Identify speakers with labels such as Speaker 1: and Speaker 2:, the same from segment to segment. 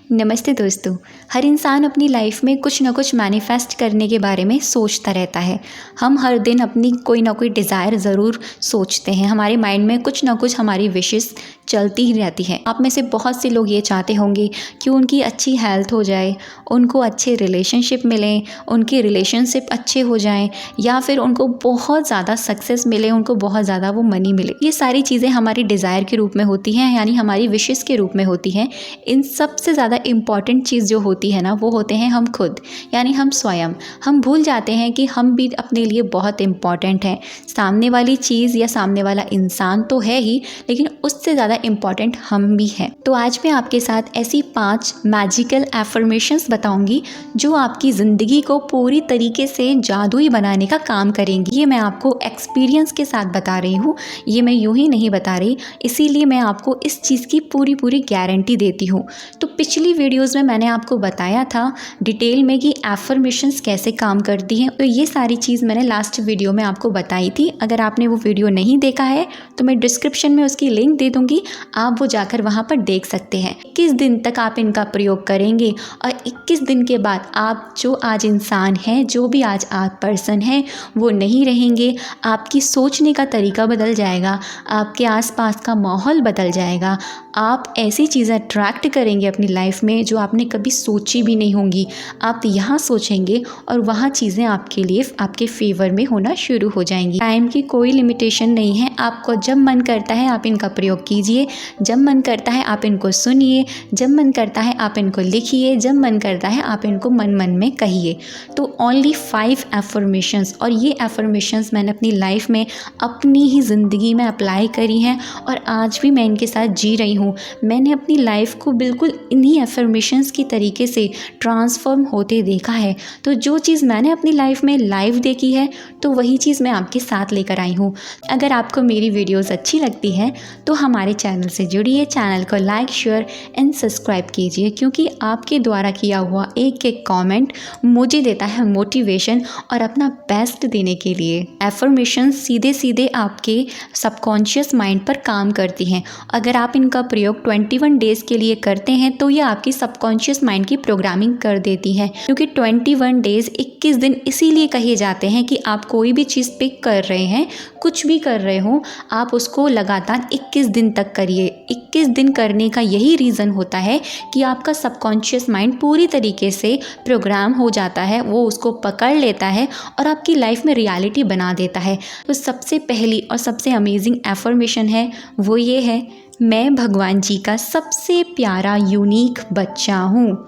Speaker 1: नमस्ते दोस्तों। हर इंसान अपनी लाइफ में कुछ ना कुछ मैनिफेस्ट करने के बारे में सोचता रहता है। हम हर दिन अपनी कोई ना कोई डिज़ायर ज़रूर सोचते हैं। हमारे माइंड में कुछ ना कुछ हमारी विशेस चलती ही रहती है। आप में से बहुत से लोग ये चाहते होंगे कि उनकी अच्छी हेल्थ हो जाए, उनको अच्छे रिलेशनशिप मिलें, उनके रिलेशनशिप अच्छे हो जाएं, या फिर उनको बहुत ज़्यादा सक्सेस मिले, उनको बहुत ज़्यादा वो मनी मिले। ये सारी चीज़ें हमारी डिज़ायर के रूप में होती हैं, यानी हमारी विशेस के रूप में होती हैं। इन सबसे ज़्यादा इम्पॉर्टेंट चीज़ जो होती है ना, वो होते हैं हम खुद, यानी हम स्वयं। हम भूल जाते हैं कि हम भी अपने लिए बहुत इम्पॉर्टेंट हैं। सामने वाली चीज़ या सामने वाला इंसान तो है ही, लेकिन उससे ज़्यादा इम्पॉर्टेंट हम भी हैं। तो आज मैं आपके साथ ऐसी 5 मैजिकल एफर्मेशंस बताऊंगी जो आपकी ज़िंदगी को पूरी तरीके से जादुई बनाने का काम करेंगी। ये मैं आपको एक्सपीरियंस के साथ बता रही हूँ, ये मैं यूँ ही नहीं बता रही, इसीलिए मैं आपको इस चीज़ की पूरी गारंटी देती हूँ। तो पिछली वीडियोस में मैंने आपको बताया था डिटेल में कि एफर्मेशंस कैसे काम करती हैं। तो ये सारी चीज़ मैंने लास्ट वीडियो में आपको बताई थी। अगर आपने वो वीडियो नहीं देखा है तो मैं डिस्क्रिप्शन में उसकी लिंक दे दूँगी, आप वो जाकर वहाँ पर देख सकते हैं। 21 दिन तक आप इनका प्रयोग करेंगे और 21 दिन के बाद आप जो आज इंसान हैं, जो भी आज आप पर्सन हैं, वो नहीं रहेंगे। आपकी सोचने का तरीका बदल जाएगा, आपके आसपास का माहौल बदल जाएगा। आप ऐसी चीज़ें अट्रैक्ट करेंगे अपनी लाइफ में जो आपने कभी सोची भी नहीं होंगी। आप यहाँ सोचेंगे और वहाँ चीज़ें आपके लिए आपके फेवर में होना शुरू हो जाएंगी। टाइम की कोई लिमिटेशन नहीं है। आपको जब मन करता है आप इनका प्रयोग कीजिए, जब मन करता है आप इनको सुनिए, जब मन करता है आप इनको लिखिए, जब मन करता है आप इनको मन मन में कहिए। तो ओनली 5 एफर्मेशंस, और ये एफर्मेशंस मैंने अपनी लाइफ में अपनी ही ज़िंदगी में अप्लाई करी हैं और आज भी मैं इनके साथ जी रही हूँ। मैंने अपनी लाइफ को बिल्कुल इन्हीं एफर्मेशंस की तरीके से ट्रांसफॉर्म होते देखा है। तो जो चीज़ मैंने अपनी लाइफ में लाइव देखी है, तो वही चीज़ मैं आपके साथ लेकर आई हूँ। अगर आपको मेरी वीडियोस अच्छी लगती हैं तो हमारे चैनल से जुड़िए, चैनल को लाइक, शेयर एंड सब्सक्राइब कीजिए, क्योंकि आपके द्वारा किया हुआ एक एक कमेंट मुझे देता है मोटिवेशन और अपना बेस्ट देने के लिए। एफर्मेशन सीधे सीधे आपके सबकॉन्शियस माइंड पर काम करती हैं। अगर आप इनका प्रयोग 21 डेज़ के लिए करते हैं तो ये आपकी सबकॉन्शियस माइंड की प्रोग्रामिंग कर देती है, क्योंकि 21 डेज़ 21 दिन इसीलिए कहे जाते हैं कि आप कोई भी चीज़ पिक कर रहे हैं, कुछ भी कर रहे हो, आप उसको लगातार 21 दिन तक करिए। 21 दिन करने का यही रीज़न होता है कि आपका सबकॉन्शियस माइंड पूरी तरीके से प्रोग्राम हो जाता है, वो उसको पकड़ लेता है और आपकी लाइफ में रियलिटी बना देता है। तो सबसे पहली और सबसे अमेजिंग एफर्मेशन है वो ये है, मैं भगवान जी का सबसे प्यारा यूनिक बच्चा हूँ।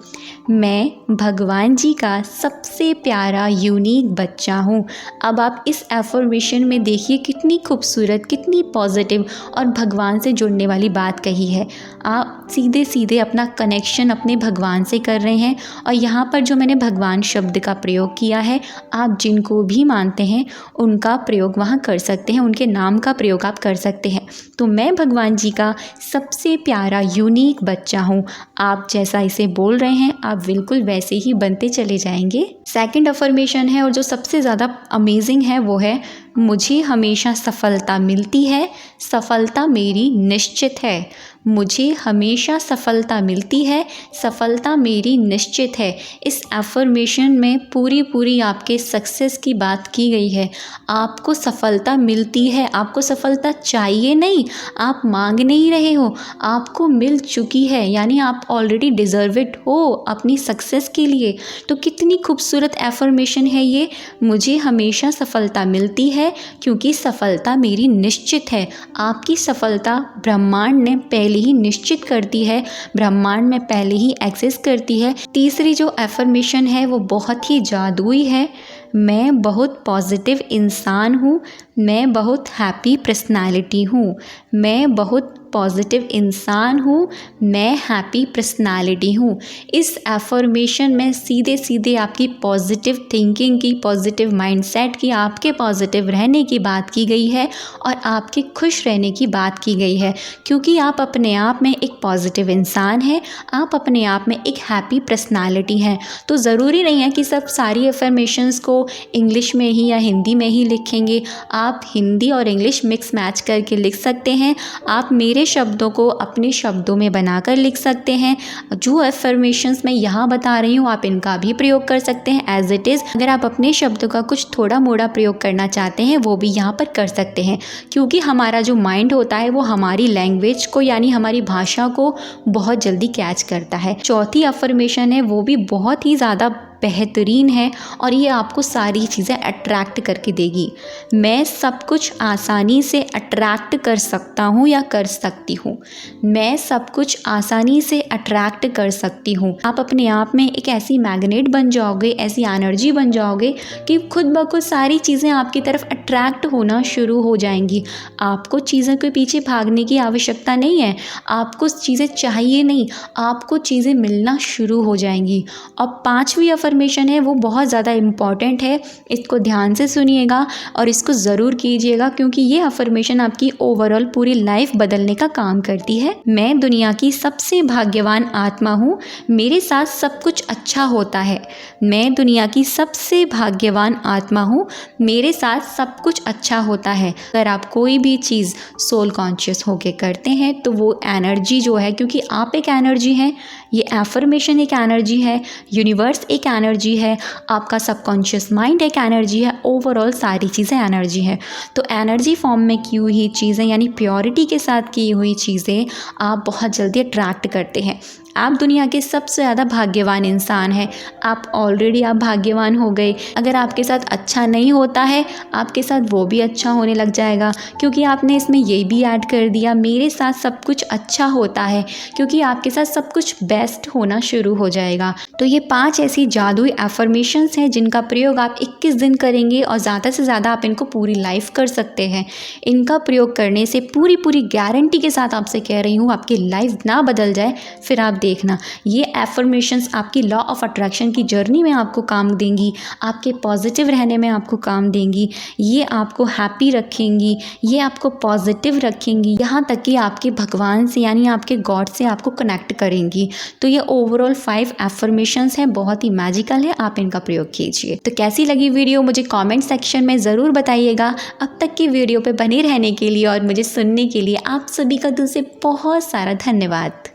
Speaker 1: मैं भगवान जी का सबसे प्यारा यूनिक बच्चा हूँ। अब आप इस एफर्मेशन में देखिए कितनी खूबसूरत, कितनी पॉजिटिव और भगवान से जुड़ने वाली बात कही है। आप सीधे सीधे अपना कनेक्शन अपने भगवान से कर रहे हैं। और यहाँ पर जो मैंने भगवान शब्द का प्रयोग किया है, आप जिनको भी मानते हैं उनका प्रयोग वहाँ कर सकते हैं, उनके नाम का प्रयोग आप कर सकते हैं। तो मैं भगवान जी का सबसे प्यारा यूनिक बच्चा हूँ। आप जैसा इसे बोल रहे हैं आप बिल्कुल वैसे ही बनते चले जाएंगे। सेकंड अफर्मेशन है और जो सबसे ज़्यादा अमेजिंग है वो है, मुझे हमेशा सफलता मिलती है, सफलता मेरी निश्चित है। मुझे हमेशा सफलता मिलती है, सफलता मेरी निश्चित है। इस एफर्मेशन में पूरी आपके सक्सेस की बात की गई है। आपको सफलता मिलती है, आपको सफलता चाहिए नहीं, आप मांग नहीं रहे हो, आपको मिल चुकी है, यानी आप ऑलरेडी डिजर्वेड हो अपनी सक्सेस के लिए। तो कितनी खूबसूरत एफर्मेशन है ये, मुझे हमेशा सफलता मिलती है क्योंकि सफलता मेरी निश्चित है। आपकी सफलता ब्रह्मांड ने पहले ही निश्चित करती है, ब्रह्मांड में पहले ही एक्सेस करती है। तीसरी जो एफर्मेशन है वो बहुत ही जादुई है, मैं बहुत पॉजिटिव इंसान हूँ, मैं बहुत हैप्पी पर्सनालिटी हूँ। मैं बहुत पॉजिटिव इंसान हूँ, मैं हैप्पी पर्सनालिटी हूँ। इस एफर्मेशन में सीधे सीधे आपकी पॉजिटिव थिंकिंग की, पॉजिटिव माइंडसेट की, आपके पॉजिटिव रहने की बात की गई है और आपके खुश रहने की बात की गई है, क्योंकि आप अपने आप में एक पॉजिटिव इंसान हैं, आप अपने आप में एक हैप्पी पर्सनालिटी हैं। तो ज़रूरी नहीं है कि सब सारी एफर्मेशंस को इंग्लिश में ही या हिंदी में ही लिखेंगे। आप हिंदी और इंग्लिश मिक्स मैच करके लिख सकते हैं। आप मेरे शब्दों को अपने शब्दों में बनाकर लिख सकते हैं। जो अफर्मेशंस मैं यहाँ बता रही हूँ आप इनका भी प्रयोग कर सकते हैं एज इट इज़। अगर आप अपने शब्दों का कुछ थोड़ा मोड़ा प्रयोग करना चाहते हैं वो भी यहाँ पर कर सकते हैं, क्योंकि हमारा जो माइंड होता है वो हमारी लैंग्वेज को यानी हमारी भाषा को बहुत जल्दी कैच करता है। चौथी अफर्मेशन है वो भी बहुत ही ज़्यादा बेहतरीन है और ये आपको सारी चीज़ें अट्रैक्ट करके देगी। मैं सब कुछ आसानी से अट्रैक्ट कर सकता हूँ या कर सकती हूँ। मैं सब कुछ आसानी से अट्रैक्ट कर सकती हूँ। आप अपने आप में एक ऐसी मैग्नेट बन जाओगे, ऐसी एनर्जी बन जाओगे कि खुद ब खुद सारी चीज़ें आपकी तरफ अट्रैक्ट होना शुरू हो जाएंगी। आपको चीज़ों के पीछे भागने की आवश्यकता नहीं है, आपको चीज़ें चाहिए नहीं, आपको चीज़ें मिलना शुरू हो जाएंगी। अब पांचवी अफर्मेशन है वो बहुत ज़्यादा इम्पॉर्टेंट है, इसको ध्यान से सुनिएगा और इसको ज़रूर कीजिएगा, क्योंकि ये अफर्मेशन आपकी ओवरऑल पूरी लाइफ बदलने का काम करती है। मैं दुनिया की सबसे भाग्यवान आत्मा हूँ, मेरे साथ सब कुछ अच्छा होता है। मैं दुनिया की सबसे भाग्यवान आत्मा हूँ, मेरे साथ सब कुछ अच्छा होता है। अगर आप कोई भी चीज़ सोल कॉन्शियस होके करते हैं तो वो एनर्जी जो है, क्योंकि आप एक एनर्जी हैं, ये एफर्मेशन एक एनर्जी है, यूनिवर्स एक एनर्जी है, आपका सबकॉन्शियस माइंड एक एनर्जी है, ओवरऑल सारी चीज़ें एनर्जी है। तो एनर्जी फॉर्म में की हुई चीज़ें यानी प्योरिटी के साथ की हुई चीज़ें आप बहुत जल्दी अट्रैक्ट करते हैं। आप दुनिया के सबसे ज़्यादा भाग्यवान इंसान हैं। आप ऑलरेडी आप भाग्यवान हो गए। अगर आपके साथ अच्छा नहीं होता है आपके साथ वो भी अच्छा होने लग जाएगा, क्योंकि आपने इसमें ये भी ऐड कर दिया मेरे साथ सब कुछ अच्छा होता है, क्योंकि आपके साथ सब कुछ बेस्ट होना शुरू हो जाएगा। तो ये 5 ऐसी जादुई एफर्मेशंस हैं जिनका प्रयोग आप 21 दिन करेंगे और ज़्यादा से ज़्यादा आप इनको पूरी लाइफ कर सकते हैं। इनका प्रयोग करने से पूरी गारंटी के साथ आपसे कह रही हूँ आपकी लाइफ ना बदल जाए फिर आप देखना। ये एफर्मेशंस आपकी लॉ ऑफ अट्रैक्शन की जर्नी में आपको काम देंगी, आपके पॉजिटिव रहने में आपको काम देंगी, ये आपको हैप्पी रखेंगी, ये आपको पॉजिटिव रखेंगी, यहाँ तक कि आपके भगवान से यानी आपके गॉड से आपको कनेक्ट करेंगी। तो ये ओवरऑल 5 एफर्मेशंस हैं, बहुत ही मैजिकल है, आप इनका प्रयोग कीजिए। तो कैसी लगी वीडियो मुझे कमेंट सेक्शन में ज़रूर बताइएगा। अब तक की वीडियो पे बने रहने के लिए और मुझे सुनने के लिए आप सभी का दिल से बहुत सारा धन्यवाद।